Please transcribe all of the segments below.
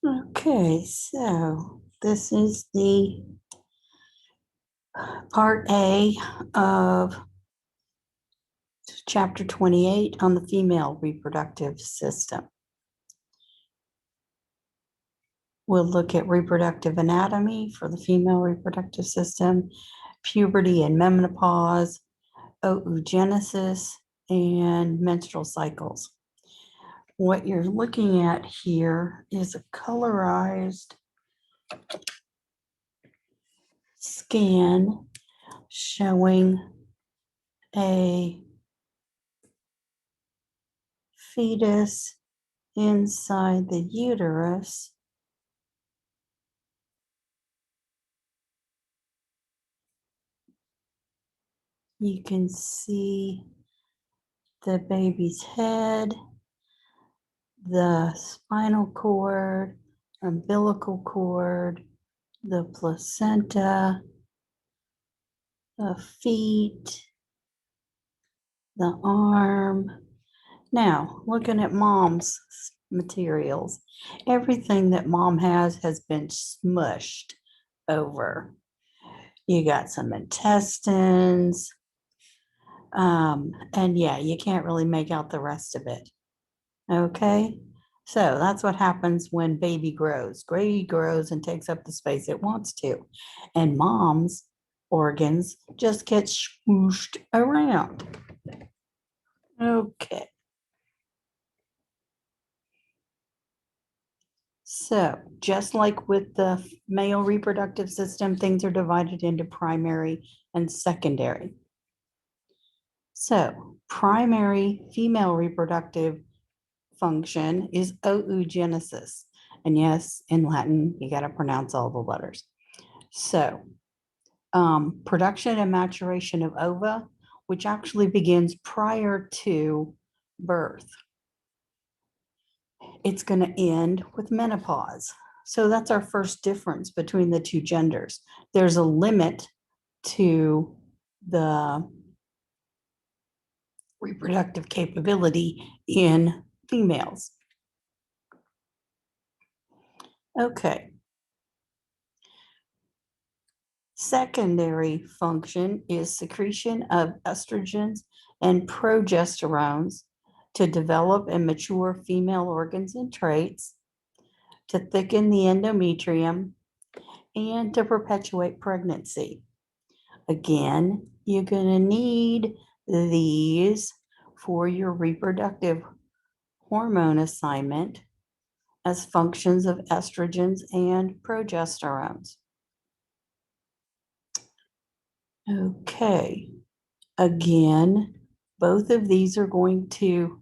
Okay, so this is the part A of chapter 28 on the female reproductive system. We'll look at reproductive anatomy for the female reproductive system, puberty and menopause, oogenesis, and menstrual cycles. What you're looking at here is a colorized scan showing a fetus inside the uterus. You can see the baby's head, the spinal cord, umbilical cord, the placenta, the feet, the arm. Now, looking at mom's materials, everything that mom has been smushed over. You got some intestines, and yeah, you can't really make out the rest of it. Okay, so that's what happens when baby grows. Baby grows and takes up the space it wants to, and mom's organs just get swooshed around. Okay. So, just like with the male reproductive system, things are divided into primary and secondary. So, primary female reproductive function is oogenesis. And yes, in Latin, you got to pronounce all the letters. So, production and maturation of ova, which actually begins prior to birth. It's going to end with menopause. So that's our first difference between the two genders. There's a limit to the reproductive capability in females. Okay. Secondary function is secretion of estrogens and progesterones to develop and mature female organs and traits, to thicken the endometrium, and to perpetuate pregnancy. Again, you're going to need these for your reproductive hormone assignment as functions of estrogens and progesterones. Okay, again, both of these are going to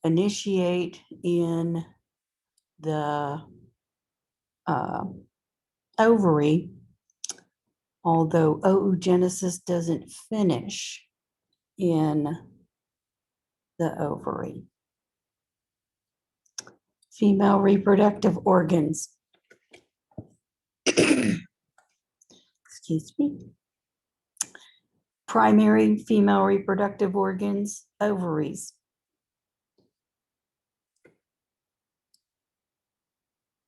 initiate in the ovary, although oogenesis doesn't finish in the ovary. Female reproductive organs. Excuse me. Primary female reproductive organs, ovaries.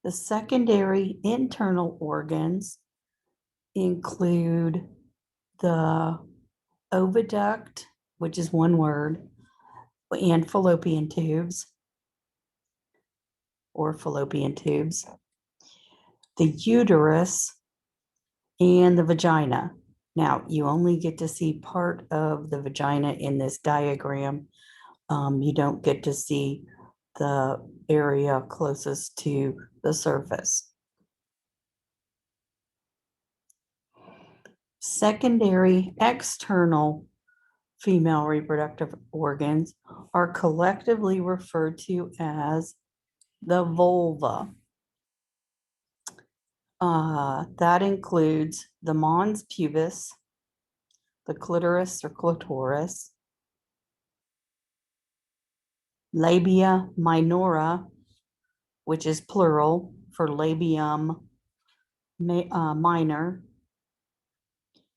The secondary internal organs include the oviduct, which is one word, and fallopian tubes, the uterus, and the vagina. Now, you only get to see part of the vagina in this diagram. You don't get to see the area closest to the surface. Secondary external female reproductive organs are collectively referred to as the vulva. That includes the mons pubis, the clitoris or clitoris, labia minora, which is plural for labium minor,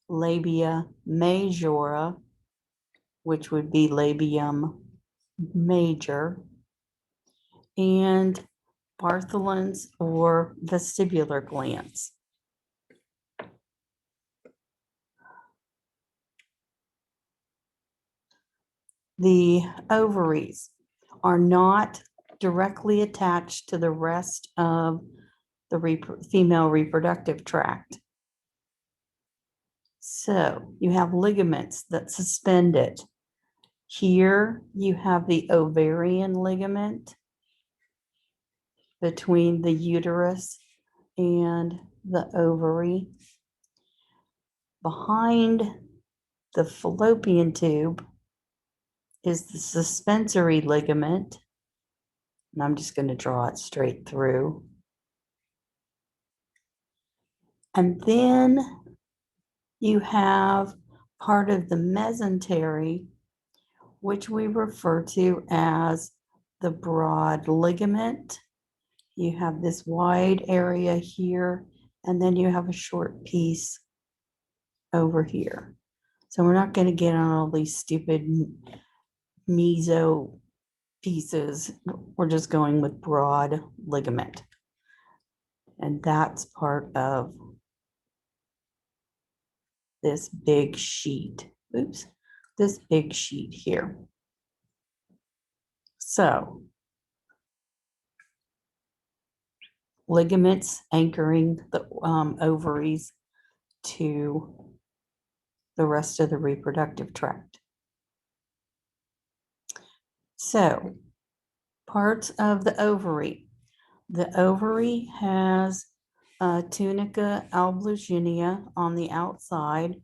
labia majora, which would be labium major, and Bartholin's or vestibular glands. The ovaries are not directly attached to the rest of the female reproductive tract. So you have ligaments that suspend it. Here you have the ovarian ligament between the uterus and the ovary. Behind the fallopian tube is the suspensory ligament. And I'm just going to draw it straight through. And then you have part of the mesentery, which we refer to as the broad ligament. You have this wide area here, and then you have a short piece over here. So we're not going to get on all these stupid meso pieces. We're just going with broad ligament. And that's part of this big sheet. Oops, this big sheet here. So ligaments anchoring the ovaries to the rest of the reproductive tract. So parts of the ovary. The ovary has tunica albuginea on the outside,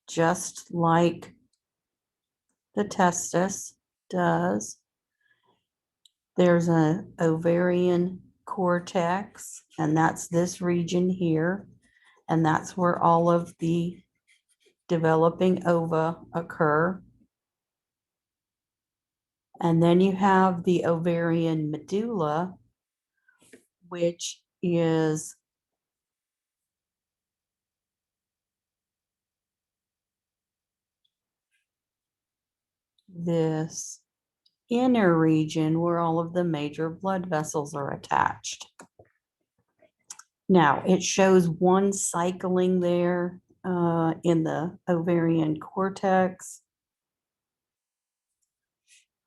just like the testis does. There's an ovarian cortex, and that's this region here. And that's where all of the developing ova occur. And then you have the ovarian medulla, which is this inner region where all of the major blood vessels are attached. Now, it shows one cycling there in the ovarian cortex.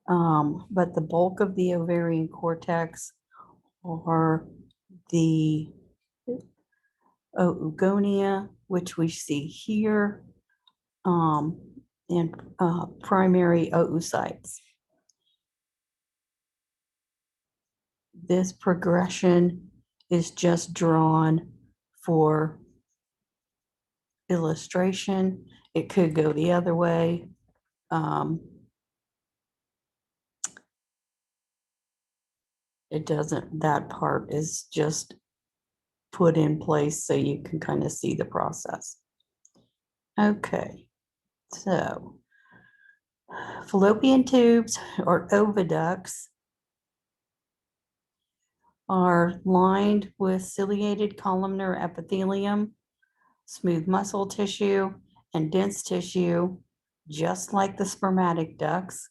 But the bulk of the ovarian cortex are the oogonia, which we see here, and primary oocytes. This progression is just drawn for illustration. It could go the other way. It doesn't, that part is just put in place so you can kind of see the process. Okay, so fallopian tubes or oviducts are lined with ciliated columnar epithelium, smooth muscle tissue, and dense tissue, just like the spermatic ducts.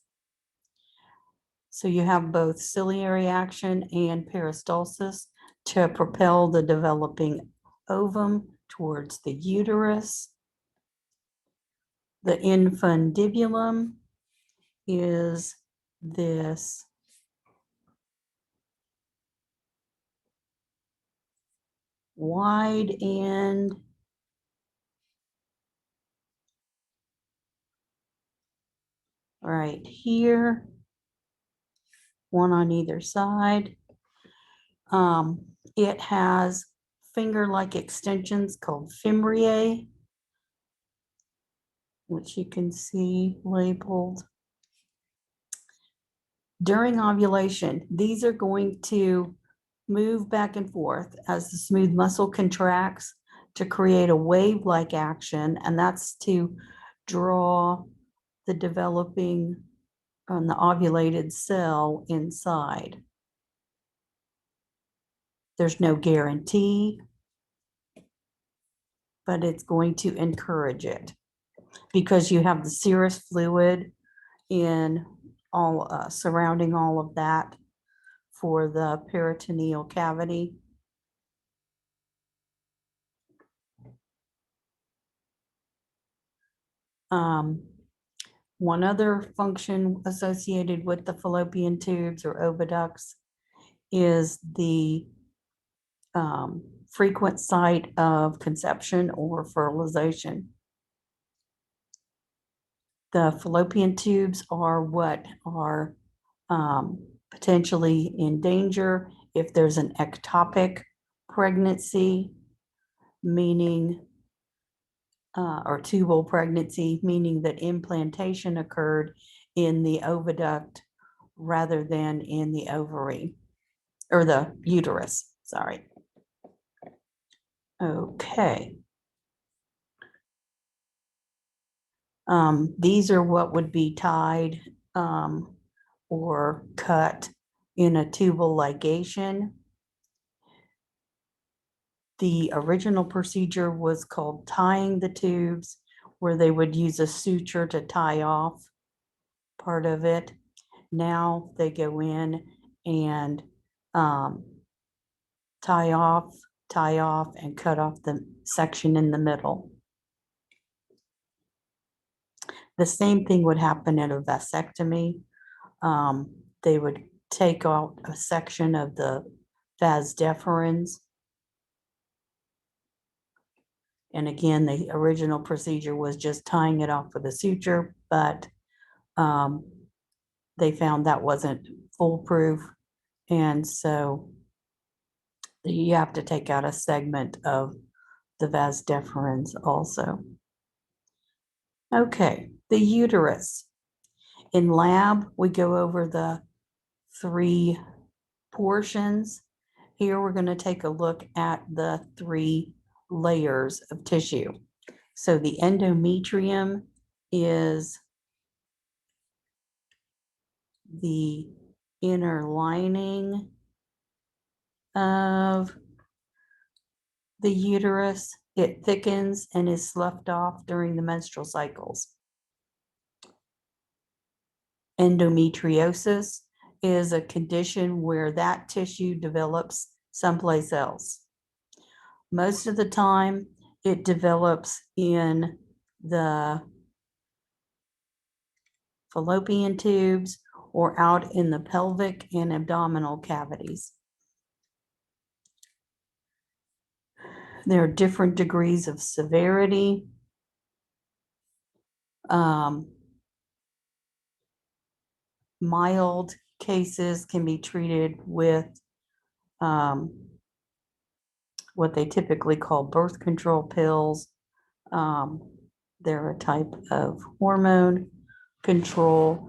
So you have both ciliary action and peristalsis to propel the developing ovum towards the uterus. The infundibulum is this wide end right here, one on either side. It has finger-like extensions called fimbriae, which you can see labeled. During ovulation, these are going to move back and forth as the smooth muscle contracts to create a wave-like action, and that's to draw the developing on the ovulated cell inside. There's no guarantee, but it's going to encourage it because you have the serous fluid in all surrounding all of that for the peritoneal cavity. One other function associated with the fallopian tubes or oviducts is the frequent site of conception or fertilization. The fallopian tubes are what are potentially in danger if there's an ectopic pregnancy, meaning, or tubal pregnancy, meaning that implantation occurred in the oviduct rather than in the ovary or the uterus, sorry. Okay. These are what would be tied or cut in a tubal ligation. The original procedure was called tying the tubes, where they would use a suture to tie off part of it. Now they go in and tie off, and cut off the section in the middle. The same thing would happen at a vasectomy. They would take out a section of the vas deferens. And again, the original procedure was just tying it off with a suture, but they found that wasn't foolproof. And so you have to take out a segment of the vas deferens also. Okay, the uterus. In lab, we go over the 3 portions. Here we're going to take a look at the 3 layers of tissue. So the endometrium is the inner lining of the uterus. It thickens and is sloughed off during the menstrual cycles. Endometriosis is a condition where that tissue develops someplace else. Most of the time, it develops in the fallopian tubes or out in the pelvic and abdominal cavities. There are different degrees of severity. Mild cases can be treated with what they typically call birth control pills. They're a type of hormone control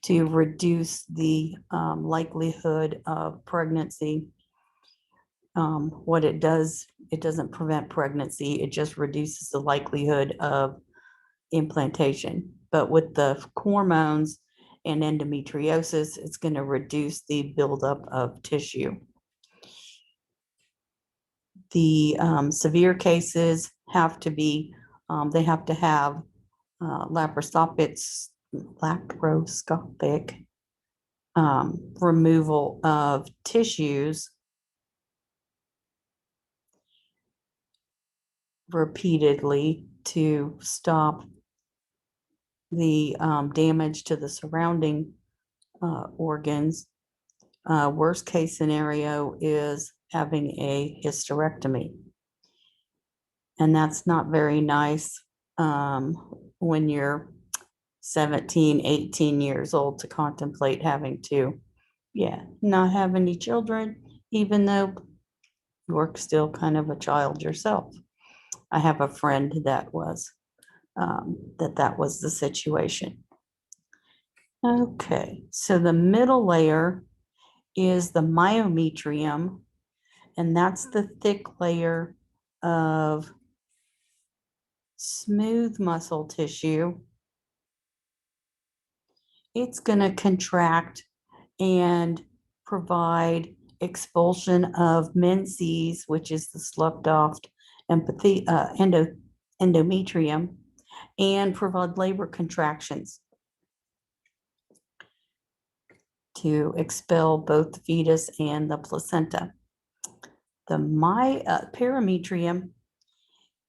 to reduce the likelihood of pregnancy. What it does, it doesn't prevent pregnancy, it just reduces the likelihood of implantation. But with the hormones and endometriosis, it's going to reduce the buildup of tissue. The severe cases have to be, they have to have laparoscopic removal of tissues repeatedly to stop the damage to the surrounding organs. Worst case scenario is having a hysterectomy. And that's not very nice when you're 17, 18 years old to contemplate having to, not have any children, even though you're still kind of a child yourself. I have a friend that was, that was the situation. Okay, so the middle layer is the myometrium, and that's the thick layer of smooth muscle tissue. It's going to contract and provide expulsion of menses, which is the sloughed off endometrium, and provide labor contractions. to expel both the fetus and the placenta. The parametrium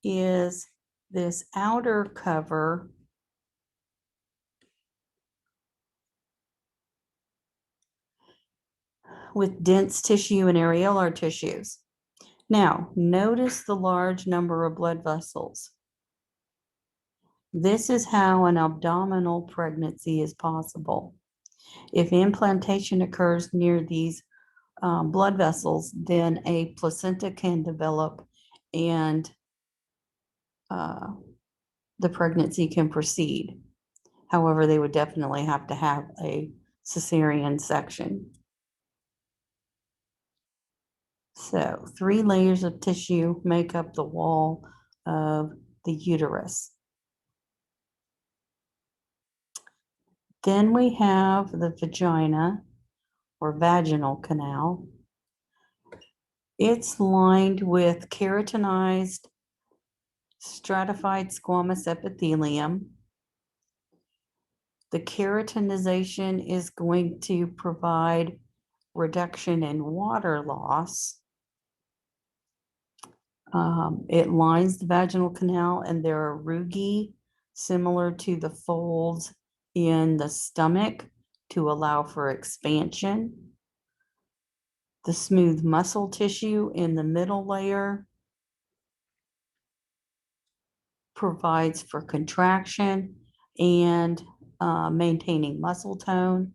is this outer cover with dense tissue and areolar tissues. Now, notice the large number of blood vessels. This is how an abdominal pregnancy is possible. If implantation occurs near these blood vessels, then a placenta can develop and the pregnancy can proceed. However, they would definitely have to have a cesarean section. So 3 layers of tissue make up the wall of the uterus. Then we have the vagina or vaginal canal. It's lined with keratinized stratified squamous epithelium. The keratinization is going to provide reduction in water loss. It lines the vaginal canal, and there are rugae similar to the folds in the stomach to allow for expansion. The smooth muscle tissue in the middle layer provides for contraction and maintaining muscle tone.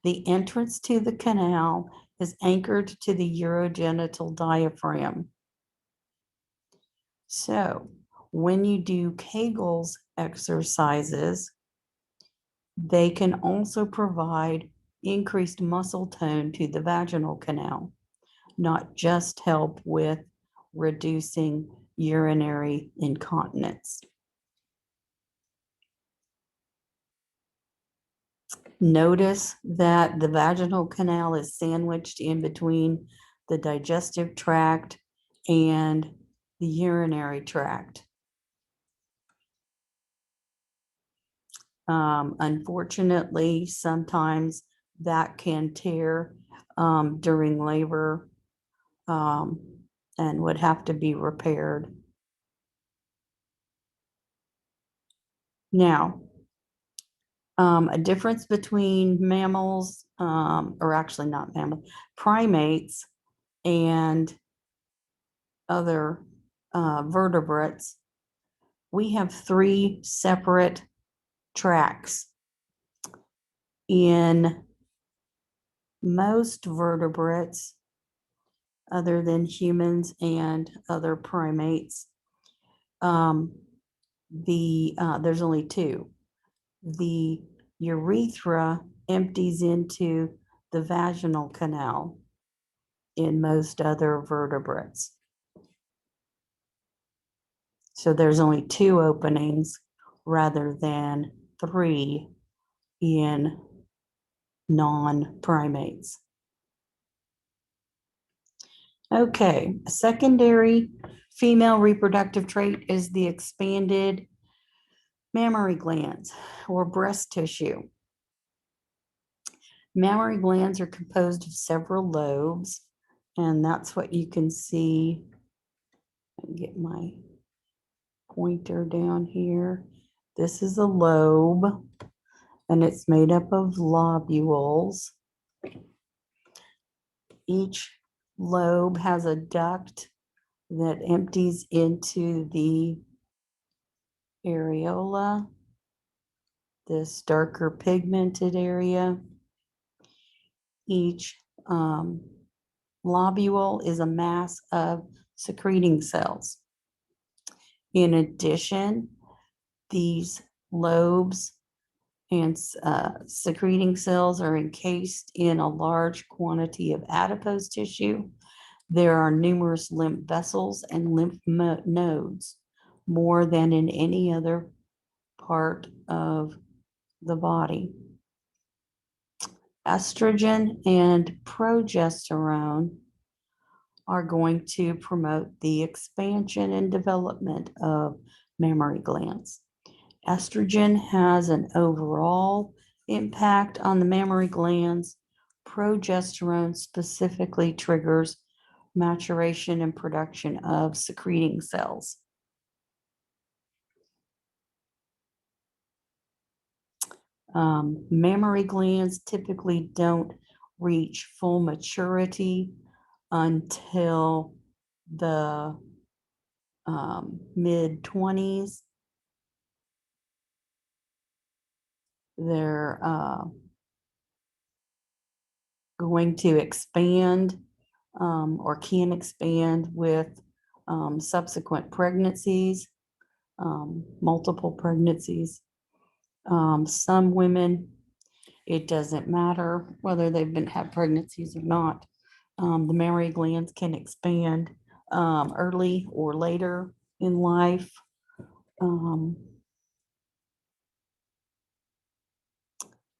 The entrance to the canal is anchored to the urogenital diaphragm. So when you do Kegels exercises, they can also provide increased muscle tone to the vaginal canal, not just help with reducing urinary incontinence. Notice that the vaginal canal is sandwiched in between the digestive tract and the urinary tract. Unfortunately, sometimes that can tear during labor and would have to be repaired. Now, a difference between mammals, or actually not mammals, primates and other vertebrates, we have 3 separate tracts. In most vertebrates, other than humans and other primates, there's only 2. The urethra empties into the vaginal canal in most other vertebrates. So there's only 2 openings rather than 3 in non-primates. Okay, a secondary female reproductive trait is the expanded mammary glands or breast tissue. Mammary glands are composed of several lobes, and that's what you can see. Let me get my pointer down here. This is a lobe, and it's made up of lobules. Each lobe has a duct that empties into the areola, this darker pigmented area. Each lobule is a mass of secreting cells. In addition, these lobes and secreting cells are encased in a large quantity of adipose tissue. There are numerous lymph vessels and lymph nodes, more than in any other part of the body. Estrogen and progesterone are going to promote the expansion and development of mammary glands. Estrogen has an overall impact on the mammary glands, Progesterone specifically triggers maturation and production of secreting cells. Mammary glands typically don't reach full maturity until the mid-20s. They're going to expand or can expand with subsequent pregnancies, multiple pregnancies. Some women, it doesn't matter whether they've had pregnancies or not. The mammary glands can expand early or later in life.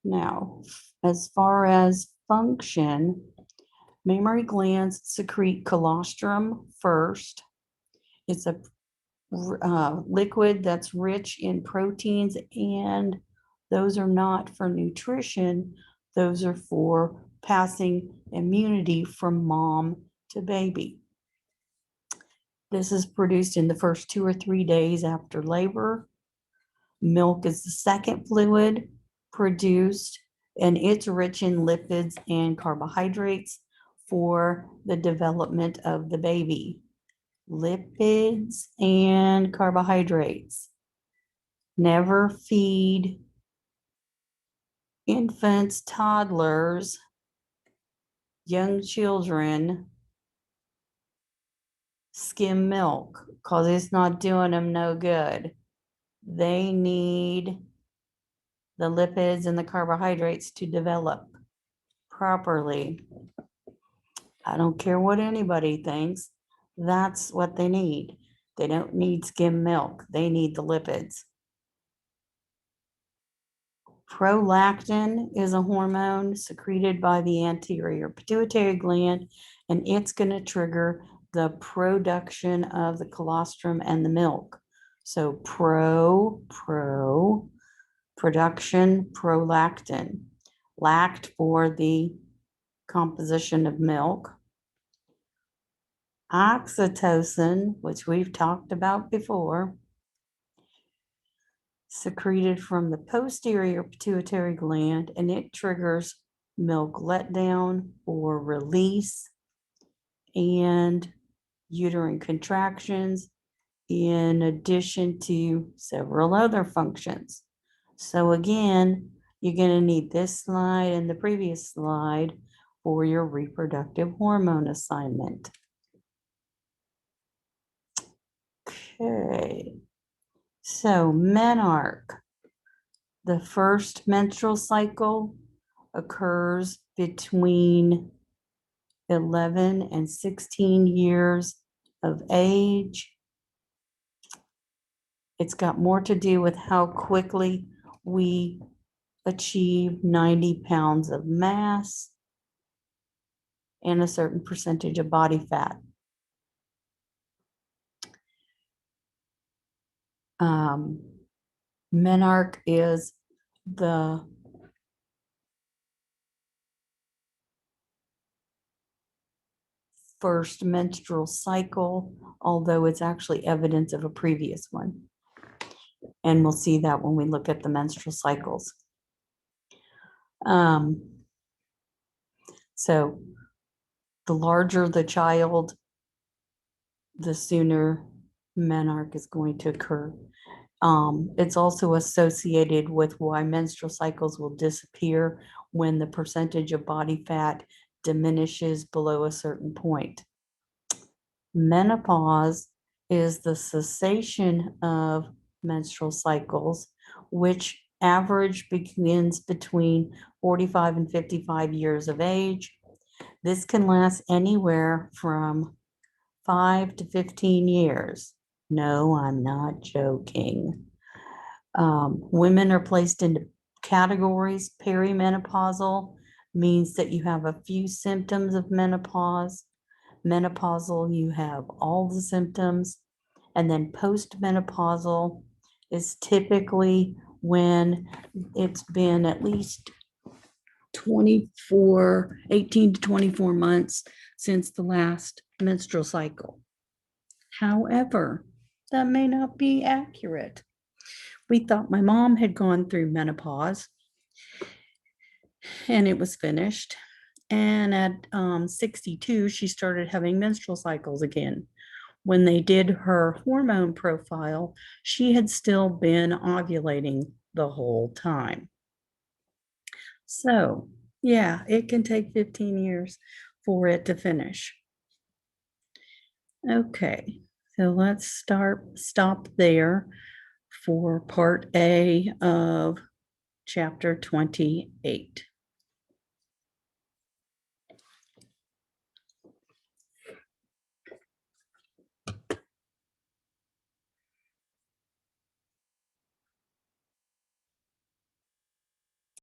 Now, as far as function, mammary glands secrete colostrum first. It's a liquid that's rich in proteins, and those are not for nutrition. Those are for passing immunity from mom to baby. This is produced in the first 2 or 3 days after labor. Milk is the second fluid produced, and it's rich in lipids and carbohydrates for the development of the baby. Lipids and carbohydrates. Never feed infants, toddlers, young children skim milk because it's not doing them no good. They need the lipids and the carbohydrates to develop properly. I don't care what anybody thinks. That's what they need. They don't need skim milk. They need the lipids. Prolactin is a hormone secreted by the anterior pituitary gland, and it's going to trigger the production of the colostrum and the milk. So production, prolactin. Lact for the composition of milk. Oxytocin, which we've talked about before, secreted from the posterior pituitary gland, and it triggers milk letdown or release and uterine contractions, in addition to several other functions. So again, you're going to need this slide and the previous slide for your reproductive hormone assignment. Okay, so menarche. The first menstrual cycle occurs between 11 and 16 years of age. It's got more to do with how quickly we achieve 90 pounds of mass and a certain percentage of body fat. Menarche is the first menstrual cycle, although it's actually evidence of a previous one. And we'll see that when we look at the menstrual cycles. So the larger the child, the sooner menarche is going to occur. It's also associated with why menstrual cycles will disappear when the percentage of body fat diminishes below a certain point. Menopause is the cessation of menstrual cycles, which average begins between 45 and 55 years of age. This can last anywhere from 5 to 15 years. No, I'm not joking. Women are placed into categories. Perimenopausal means that you have a few symptoms of menopause. Menopausal, you have all the symptoms. And then postmenopausal is typically when it's been at least 18 to 24 months since the last menstrual cycle. However, that may not be accurate. We thought my mom had gone through menopause and it was finished. And at 62, she started having menstrual cycles again. When they did her hormone profile, she had still been ovulating the whole time. So, yeah, it can take 15 years for it to finish. Okay, so let's stop there for part A of chapter 28.